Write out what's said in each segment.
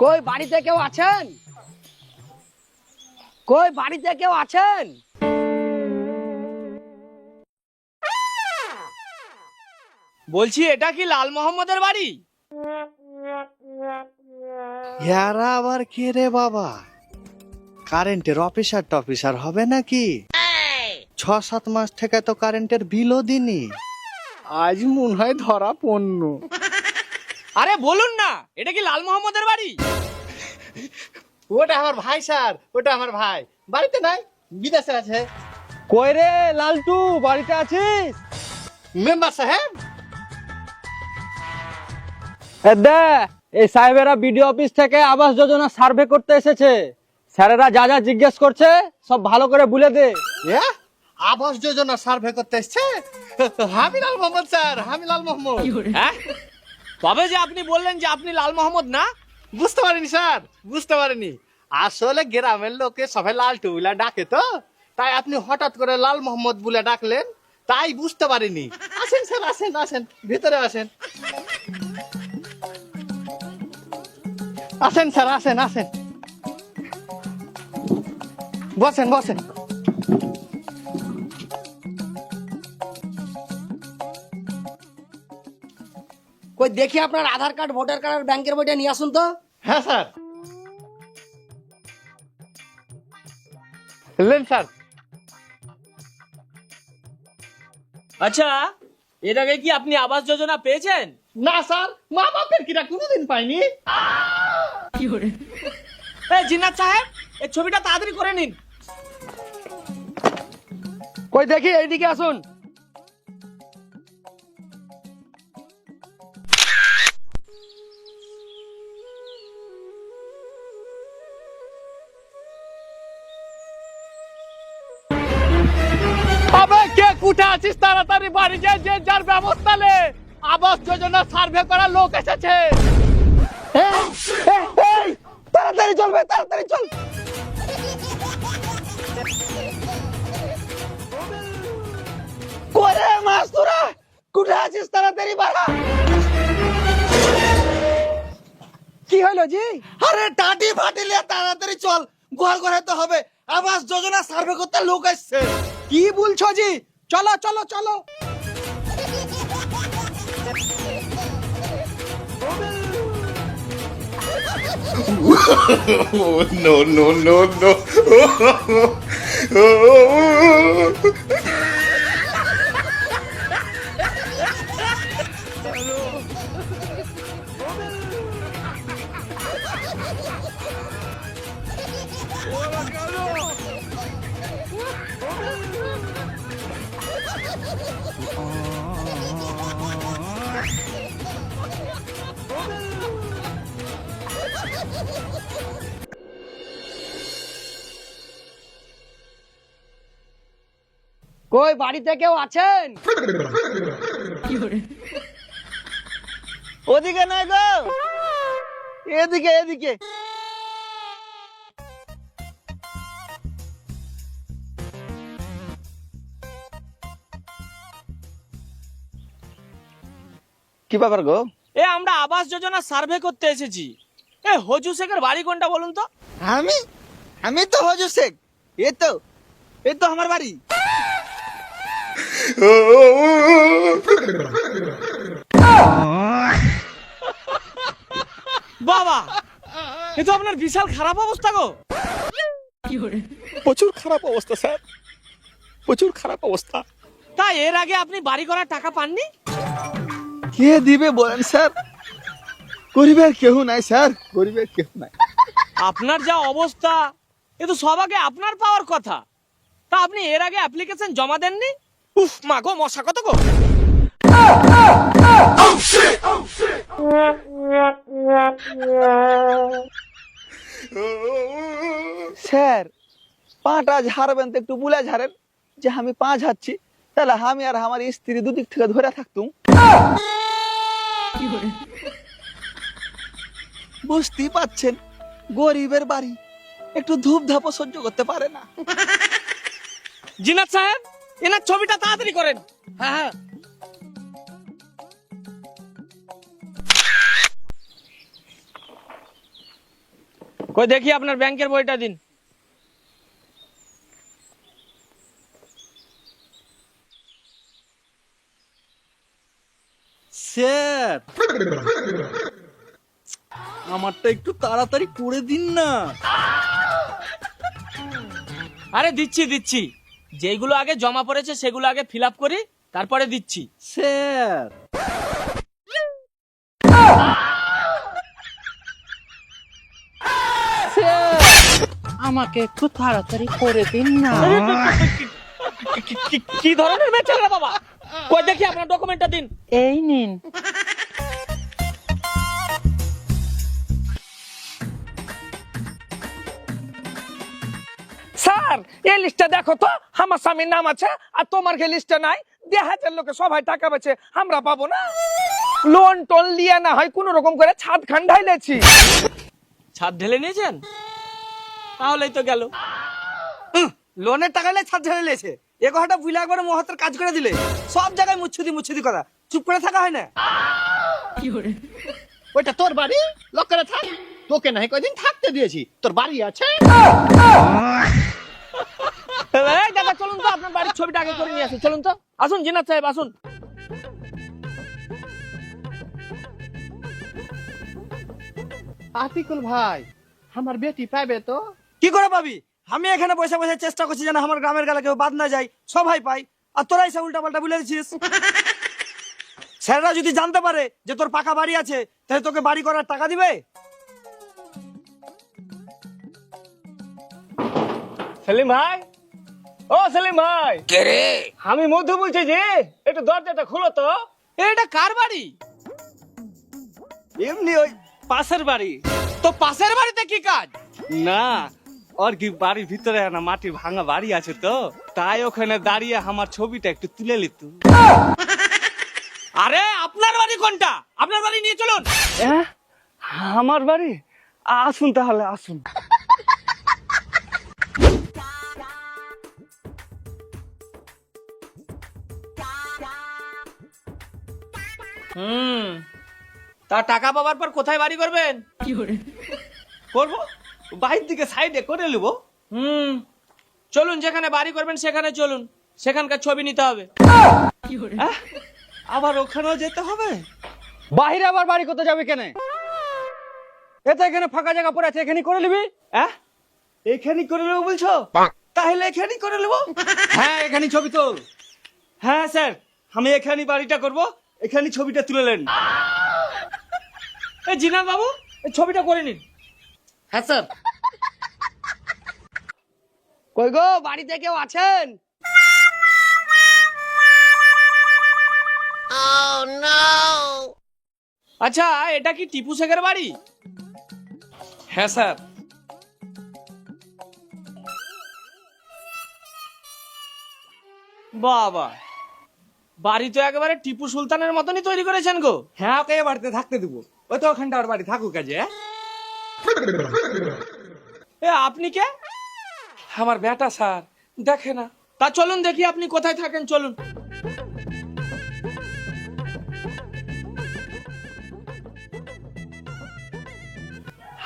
কই বাড়িতে কেউ আছেন? কই বাড়িতে কেউ আছেন? বলছি এটা কি লাল মোহাম্মদের বাড়ি? ইয়ারা আবার কে রে বাবা? কারেন্টের অফিসার টফিসার হবে নাকি? 6-7 মাস থেকে তো কারেন্টের বিলও দিনি, আজ মনে হয় ধরা পড়ল। আরে বলুন না, এটা কি লাল মোহাম্মদের বাড়ি? ওটা আমার ভাই স্যার, ওটা আমার ভাই। বাড়িতে নাই, বিদেশে আছে। কই রে লালটু, বাড়িতে আছিস? মেম্বার সাহেব, দে এই সাহেবেরা বিডিও অফিস থেকে আবাস যোজনা সার্ভে করতে এসেছে। স্যারেরা যা যা জিজ্ঞেস করছে সব ভালো করে বলে দে। আবাস যোজনা সার্ভে করতে এসছে? আমি লাল মোহাম্মদ স্যার, আমি লাল মোহাম্মদ। হ্যাঁ, তবে যে আপনি বললেন যে আপনি লাল মোহাম্মদ না? বুঝতে পারিনি স্যার, বুঝতে পারিনি। আসলে গ্রামের লোকে সবাই লালটু বলে ডাকে তো, তাই আপনি হঠাৎ করে লাল মোহাম্মদ বলে ডাকলেন, তাই বুঝতে পারিনি। আসেন স্যার, আসেন আসেন, ভিতরে আসেন। আসেন স্যার, আসেন আসেন, বসেন বসেন। কই দেখি আপনার আধার কার্ড, ভোটার কার্ড আর ব্যাংকের বইটা নিয়ে আসুন তো। হ্যাঁ স্যার, লেন স্যার। আচ্ছা, এর আগে কি আপনি আবাস যোজনা পেয়েছেন? না স্যার, মা বাপের কিনা কোনোদিন পাইনি। এই জিন্নাত সাহেব, এই ছবিটা তাড়াতাড়ি করে নিন। কই দেখি, এইদিকে আসুন। তবে কে কুঠে আছিস, তাড়াতাড়ি বাড়ি যায়, যে যার ব্যবস্থা নে। আবাস যোজনা সার্ভে করার লোক এসেছে। তাড়াতাড়ি চলবে, তাড়াতাড়ি চল। করে মাস তোরা কুঠে আছিস, তাড়াতাড়ি বাড়া। কি হলো জি? আরে টাটি ফাটিলে তাড়াতাড়ি চল, ঘর ঘরে তো হবে। আবাস যোজনা সার্ভে করতে লোক আসছে। কি বলছো জি? চলো চলো চলো। No, no, no, no. কই বাড়িতে কেউ আছেন? ওদিকে নয় গো, এদিকে এদিকে। কি ব্যাপার গো? এ আমরা আবাস যোজনা সার্ভে করতে এসেছি। এ হজু শেখের বাড়ি কোনটা বলুন তো? আমি আমি তো হজু শেখ। এই তো আমার বাড়ি। বাবা, এ তো আপনার বিশাল খারাপ অবস্থা গো। প্রচুর খারাপ অবস্থা স্যার, প্রচুর খারাপ অবস্থা। তা এর আগে আপনি বাড়ি করার টাকা পাননি? কে দিবে বলেন স্যার? গরিবের কেউ নাই স্যার, গরিবের কেউ নাই। আপনার যা অবস্থা, এ তো সব আগে আপনার পাওয়ার কথা। তা আপনি এর আগে অ্যাপ্লিকেশন জমা দেননি? উফ মা গো, মশা কত গো। স্যার, পাটা ঝাড়বেন তো একটু বুলে ঝাড়েন, যে আমি পা ঝাড়ছি, তাহলে আমি আর আমার স্ত্রী দুদিক থেকে ধরে থাকতুম। বুঝতেই পাচ্ছেন, গরিবের বাড়ি, একটু ধূপ ধাপও সহ্য করতে পারে না। জিনাত সাহেব, এনার ছবিটা তাড়াতাড়ি করেন। হ্যাঁ হ্যাঁ। কই দেখি আপনার ব্যাংকের বইটা দিন। স্যার, আমারটা একটু তাড়াতাড়ি করে দিন না। আরে দিচ্ছি দিচ্ছি, যেগুলো আগে জমা পড়েছে সেগুলো আগে ফিল আপ করি, তারপরে দিচ্ছি। স্যার, আমাকে একটু তাড়াতাড়ি করে দিন না। কি ধরনের বেচারা বাবা, কই দেখি আপনার ডকুমেন্টটা দিন। এই নিন। স্যার এই লিস্টটা দেখো তো, আমার স্বামীর নাম আছে আর তোমার কি লিস্টে নাই? 10,000 লোকে সবাই টাকা বেচে, আমরা পাবো না? লোন টোন লিয়ে না হয় কোন রকম করে ছাদ খান ঢাইলেছি। ছাদ ঢেলে নিয়েছেন? তাহলেই তো গেল। লোনের টাকা নিয়ে ছাদ ঝেড়ে লেছে, এ কথাটা বুঝলে একবার মহাতের কাজ করে দিলে সব জায়গায় মুচ্ছুদি কথা, চুপ করে থাকা হয় না। ওইটা তোর বাড়ি, লক করে থাক। তোকে নাই কয়দিন থাকতে দিয়েছি, তোর বাড়ি আছে। এই দাদা চলুন তো, আপনার বাড়ির ছবিটা আগে করে নিয়ে আসুন। চলুন তো, আসুন জিনাত সাহেব আসুন। আতিকুল ভাই, আমার বেটি পাইবে তো? কি করে পাবি? আমি এখানে বসে বসে চেষ্টা করছি যেন আমার গ্রামের গালে কেউ বাদ না যায়, সবাই পাই, আর তোরাই সে উল্টা পাল্টা বলে দিচ্ছিস। স্যাররা যদি জানতে পারে যে তোর পাকা বাড়ি আছে, তাহলে তোকে বাড়ি করার টাকা দিবে? সেলিম ভাই, ও সেলিম ভাই। কে রে? আমি মধু বলছি যে, একটু দরজাটা খুলো তো। এটা কার বাড়ি? এমনি ওই পাশের বাড়ি। তো পাশের বাড়িতে কি কাজ? না, ওর কি বাড়ির ভিতরে না মাটির ভাঙা বাড়ি আছে তো, তাই ওখানে দাঁড়িয়ে আমার ছবিটা একটু তুলে নিত। আরে আপনার বাড়ি কোনটা? আপনার বাড়ি নিয়ে চলুন। আমার বাড়ি? আসুন তাহলে আসুন। তা টাকা পাওয়ার পর কোথায় বাড়ি করবেন? করবো বাইর দিকে সাইডে করে নেবো। চলুন, যেখানে বাড়ি করবেন সেখানে চলুন, সেখানকার ছবি নিতে হবে। আবার ওখানেও যেতে হবে? বাহিরে আবার বাড়ি করতে যাবে কেন? এতে এখানে ফাঁকা জায়গা পড়ে আছে, এখানে করে নিবি। এখানে করে নেবো বলছো? তাহলে এখানেই করে নেবো। হ্যাঁ, এখানে ছবি তোল। হ্যাঁ স্যার, আমি এখানে বাড়িটা করব, এখানে ছবিটা তুলে নেন। এই জিনাত বাবু, এই ছবিটা করে নিন। হ্যাঁ স্যার। কই গো, বাড়িতে কেউ আছেন? আচ্ছা, এটা কি টিপু শেখের বাড়ি? হ্যাঁ স্যার। বাবা, বাড়ি তো একেবারে টিপু সুলতানের মতনই তৈরি করেছেন গো। হ্যাঁ, ওকে এ বাড়িতে থাকতে দেবো, ওই তো ওখানটা ওর বাড়ি থাকুক কাজে। এ আপনি কে? আমার বেটা স্যার, দেখে না। তা চলুন দেখি আপনি কোথায় থাকেন, চলুন।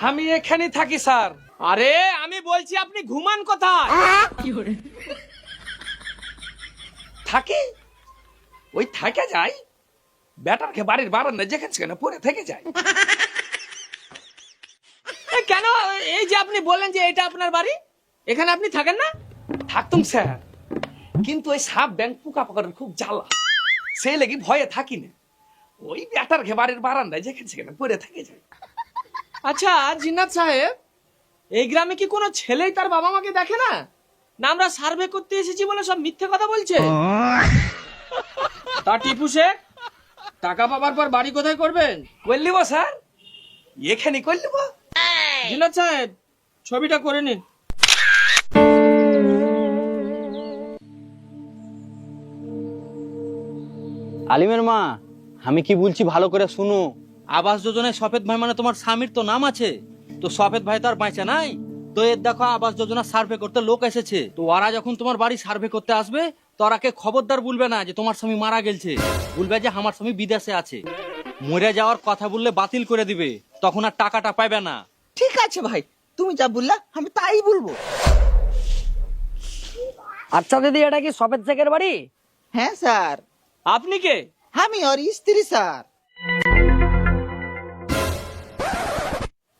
আমি এখানে থাকি স্যার। আরে আমি বলছি আপনি ঘুমান কোথায়? থাকি, ওই থাকে যাই, বেটারকে বাড়ির বারান্দা যেখানে সেখানে পরে থেকে যায়। এ কেন? এই যে আপনি বললেন যে এটা আপনার বাড়ি, এখানে আপনি থাকেন না? থাকতুম স্যার, কিন্তু ওই সাপ ব্যাংক পোকা পাকার খুব জ্বালা, সেই লেগে ভয়ে থাকি না। ওই বেটার বাড়ির বারান্দায় যেখানে সেখানে পরে থেকে যায়। আচ্ছা জিন্নাত সাহেব, এই গ্রামে কি কোনো ছেলেই তার বাবা মাকে দেখে না? না আমরা সার্ভে করতে এসেছি বলে সব মিথ্যে কথা বলছে? তা টিপু শেখ, টাকা পাবার পর বাড়ি কোথায় করবেন? করলিব স্যার, এখানে করলিব। জিন্নাত সাহেব, ছবিটা করে নিন। আলিমের মা, আমি কি বলছি ভালো করে শুনো। আবাস যোজনায় সফেদ ভাই মানে তোমার স্বামীর তো নাম আছে, তো সফেদ ভাই তো আর বাঁচা নাই। তো এর দেখো আবাস যোজনা সার্ভে করতে লোক এসেছে, তো ওরা যখন তোমার বাড়ি সার্ভে করতে আসবে, তো ওরাকে খবরদার বলবে না যে তোমার স্বামী মারা গেছে, বলবে যে আমার স্বামী বিদেশে আছে। মরে যাওয়ার কথা বললে বাতিল করে দিবে, তখন আর টাকাটা পাবে না। ঠিক আছে ভাই, তুমি যা বললা আমি তাই বলবো। আচ্ছা দিদি, এটা কি সফেদ শেখের বাড়ি? হ্যাঁ স্যার, আপনি কে? আমি ওর স্ত্রী স্যার।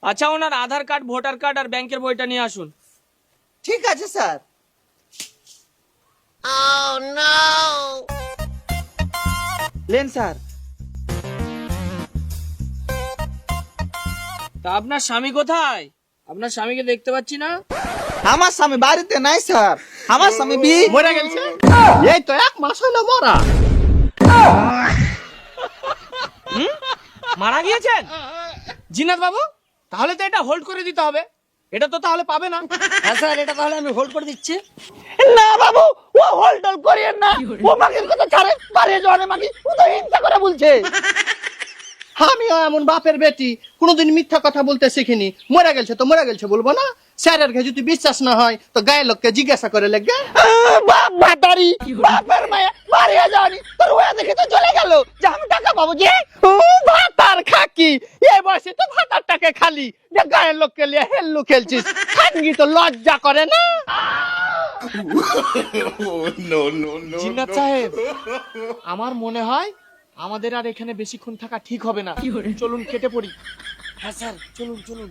আচ্ছা, ওনার আধার কার্ড, ভোটার কার্ড আর ব্যাংকের বইটা নিয়ে আসুন। ঠিক আছে স্যার। Lane sir. তা আপনার স্বামী কোথায়? আপনার স্বামীকে দেখতে পাচ্ছি না। আমার স্বামী বাড়িতে নাই স্যার, আমার স্বামী মরে গেছে, এই তো 1 মাস হলো মরা। মারা গিয়েছেন জিনাত বাবু? তাহলে তো এটা হোল্ড করে দিতে হবে, এটা তো তাহলে পাবে না। হ্যাঁ স্যার, এটা তাহলে আমি হোল্ড করে দিচ্ছি। না বাবু, ও হোল্ড করিয়েন না, ও মাগির কথা ছাড়ে, বাড়িয়ে যাওয়ানে মাগি ও তো হিংসা করে বলছে। আমিও এমন বাপের বেটি, কোনোদিন মিথ্যা কথা বলতে শিখিনি। মরে গেছে তো মরে গেছে বলবো না? স্যারের কাছে যদি বিশ্বাস না হয় তো গায়ের লোককে জিজ্ঞাসা করে লেগে। বাপ ভাতারি, বাপের মায়া বাড়িয়ে যাওয়ানি, তোর ওয়া দেখে তো চলে গেল যে আমি টাকা পাবো। যে ও ভাতার খাকি, এই বয়সে তো ভাতার টাকা খালি, যে গায়ের লোককে নিয়ে হেল্লু খেলছিস, খানগি তো লজ্জা করে না? no, no, no. জিন্নাত সাহেব, আমার মনে হয় আমাদের আর এখানে বেশিক্ষণ থাকা ঠিক হবে না, চলুন কেটে পড়ি। হ্যাঁ স্যার, চলুন চলুন।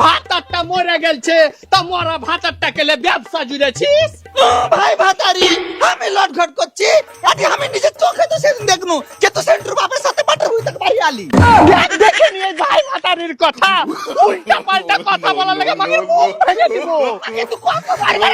ভাতারটা মরে গেছে, তা মরা ভাতারটা কেলে ব্যবসা জুড়েছিস? ভাই ভাতারি, আমি লটঘট করছি, আজ আমি নিজের চোখে তো সেদিন দেখনু যে তো সেন্ট্রু বাপের সাথে বাটার হই তাকে বাড়ি আলি। দেখে নিয়ে ভাই ভাতারির কথা, উল্টা পাল্টা কথা বলা লাগে মাগের মুখ ভেঙে দিব। কিন্তু কত বার বার